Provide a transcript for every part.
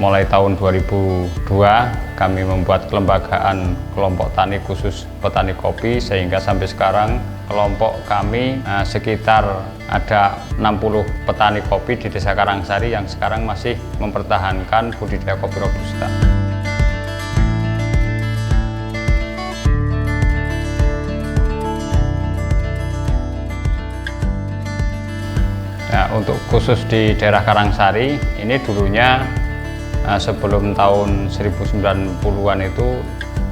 mulai tahun 2002 kami membuat kelembagaan kelompok tani khusus petani kopi, sehingga sampai sekarang kelompok kami sekitar ada 60 petani kopi di Desa Karangsari yang sekarang masih mempertahankan budidaya kopi Robusta. Nah, untuk khusus di daerah Karangsari ini dulunya sebelum tahun 1090-an itu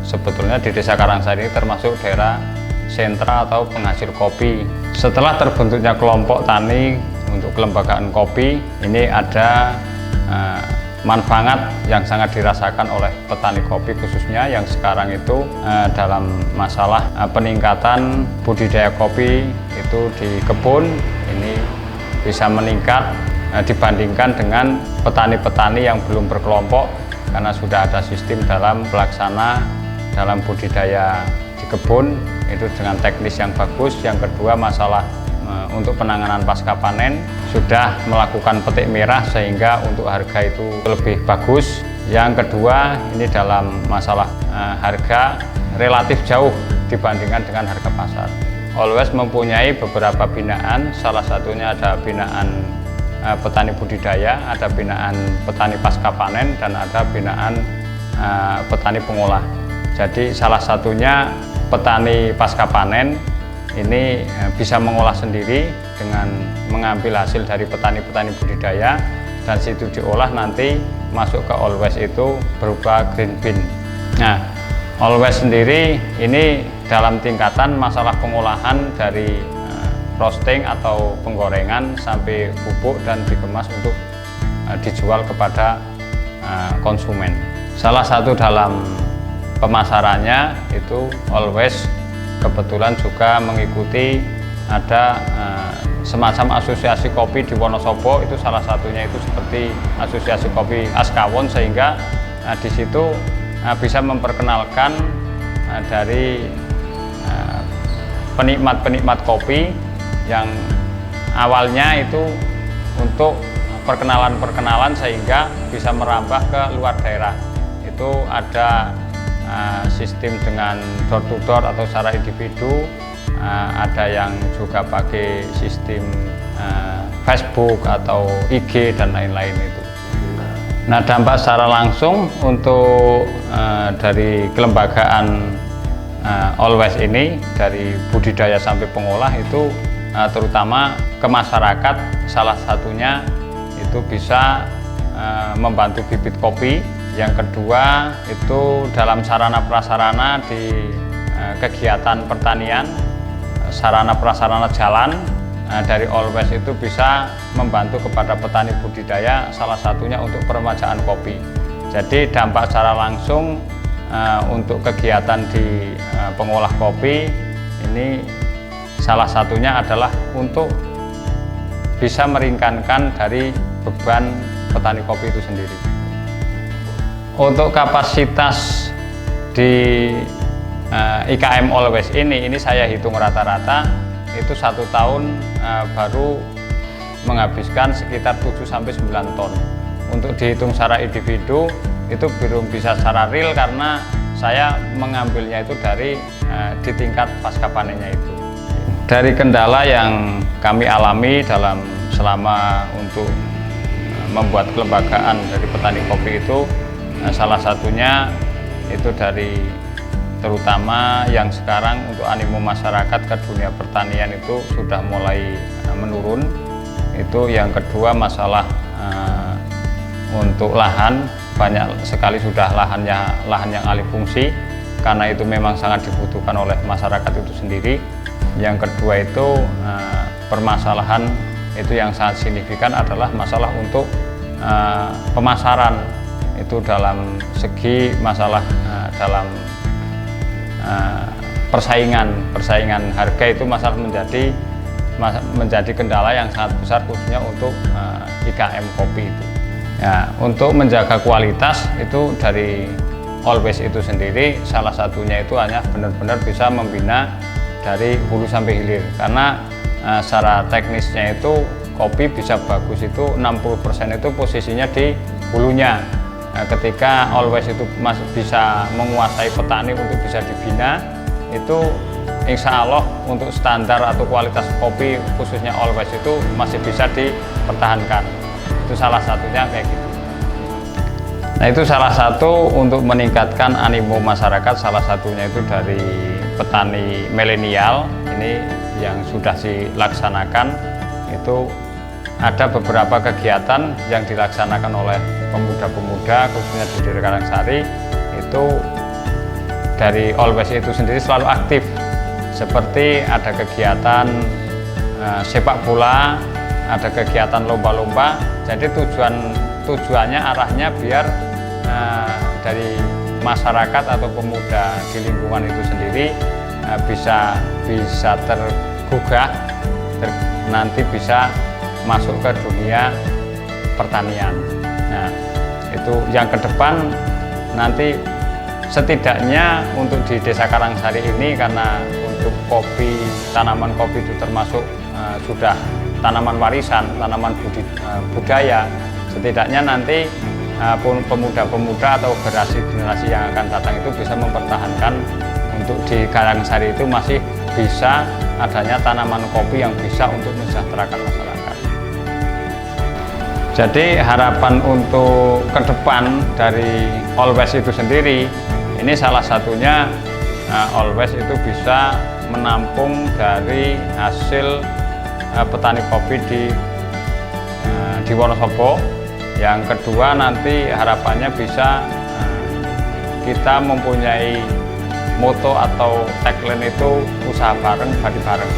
sebetulnya di Desa Karangsari termasuk daerah sentra atau penghasil kopi. Setelah terbentuknya kelompok tani untuk kelembagaan kopi, ini ada manfaat yang sangat dirasakan oleh petani kopi khususnya yang sekarang itu dalam masalah peningkatan budidaya kopi itu di kebun ini bisa meningkat dibandingkan dengan petani-petani yang belum berkelompok, karena sudah ada sistem dalam pelaksana dalam budidaya di kebun itu dengan teknis yang bagus. Yang kedua, masalah untuk penanganan pasca panen sudah melakukan petik merah sehingga untuk harga itu lebih bagus. Yang kedua, ini dalam masalah harga relatif jauh dibandingkan dengan harga pasar. Always mempunyai beberapa binaan, salah satunya ada binaan petani budidaya, ada binaan petani pasca panen, dan ada binaan petani pengolah. Jadi salah satunya petani pasca panen ini bisa mengolah sendiri dengan mengambil hasil dari petani-petani budidaya, dan situ diolah nanti masuk ke Always itu berupa green bean. Nah, Always sendiri ini dalam tingkatan masalah pengolahan dari roasting atau penggorengan sampai bubuk dan dikemas untuk dijual kepada konsumen. Salah satu dalam pemasarannya itu Always kebetulan juga mengikuti ada semacam asosiasi kopi di Wonosobo, itu salah satunya itu seperti asosiasi kopi Askawon, sehingga di situ bisa memperkenalkan dari penikmat-penikmat kopi yang awalnya itu untuk perkenalan-perkenalan sehingga bisa merambah ke luar daerah. Itu ada sistem dengan door to door atau secara individu, ada yang juga pakai sistem Facebook atau IG dan lain-lain itu. Nah, dampak secara langsung untuk dari kelembagaan Always ini dari budidaya sampai pengolah itu terutama ke masyarakat, salah satunya itu bisa membantu bibit kopi. Yang kedua itu dalam sarana prasarana di kegiatan pertanian, sarana prasarana jalan dari Always itu bisa membantu kepada petani budidaya, salah satunya untuk peremajaan kopi. Jadi dampak secara langsung untuk kegiatan di pengolah kopi ini salah satunya adalah untuk bisa meringankan dari beban petani kopi itu sendiri. Untuk kapasitas di IKM Always ini saya hitung rata-rata itu 1 tahun baru menghabiskan sekitar 7-9 ton. Untuk dihitung secara individu itu belum bisa secara real karena saya mengambilnya itu dari di tingkat pasca panennya itu. Dari kendala yang kami alami selama untuk membuat kelembagaan dari petani kopi itu, salah satunya itu dari terutama yang sekarang untuk animo masyarakat ke dunia pertanian itu sudah mulai menurun. Itu yang kedua, masalah untuk lahan, banyak sekali sudah lahan yang alih fungsi, karena itu memang sangat dibutuhkan oleh masyarakat itu sendiri. Yang kedua itu permasalahan itu yang sangat signifikan adalah masalah untuk pemasaran. Itu dalam segi masalah dalam persaingan harga itu masalah menjadi kendala yang sangat besar khususnya untuk IKM kopi itu. Ya, untuk menjaga kualitas itu dari Always itu sendiri, salah satunya itu hanya benar-benar bisa membina dari hulu sampai hilir, karena secara teknisnya itu kopi bisa bagus itu 60% itu posisinya di hulunya. ketika Always itu masih bisa menguasai petani untuk bisa dibina, itu insya Allah untuk standar atau kualitas kopi khususnya Always itu masih bisa dipertahankan. Itu salah satunya kayak gitu. Nah, itu salah satu untuk meningkatkan animo masyarakat, salah satunya itu dari petani milenial ini yang sudah dilaksanakan. Itu ada beberapa kegiatan yang dilaksanakan oleh pemuda-pemuda khususnya di daerah Karangsari. Itu dari Always itu sendiri selalu aktif, seperti ada kegiatan sepak bola, ada kegiatan lomba-lomba. Jadi tujuannya arahnya biar dari masyarakat atau pemuda di lingkungan itu sendiri bisa tergugah, nanti bisa masuk ke dunia pertanian. Nah, itu yang ke depan nanti setidaknya untuk di Desa Karangsari ini, karena untuk kopi, tanaman kopi itu termasuk sudah tanaman warisan, tanaman budaya. Setidaknya nanti pemuda-pemuda atau generasi yang akan datang itu bisa mempertahankan untuk di Karangsari itu masih bisa adanya tanaman kopi yang bisa untuk mensejahterakan masyarakat. Jadi harapan untuk ke depan dari Always itu sendiri, ini salah satunya Always itu bisa menampung dari hasil petani kopi di Wonosobo. Yang kedua, nanti harapannya bisa kita mempunyai moto atau tagline itu usaha bareng, badi bareng.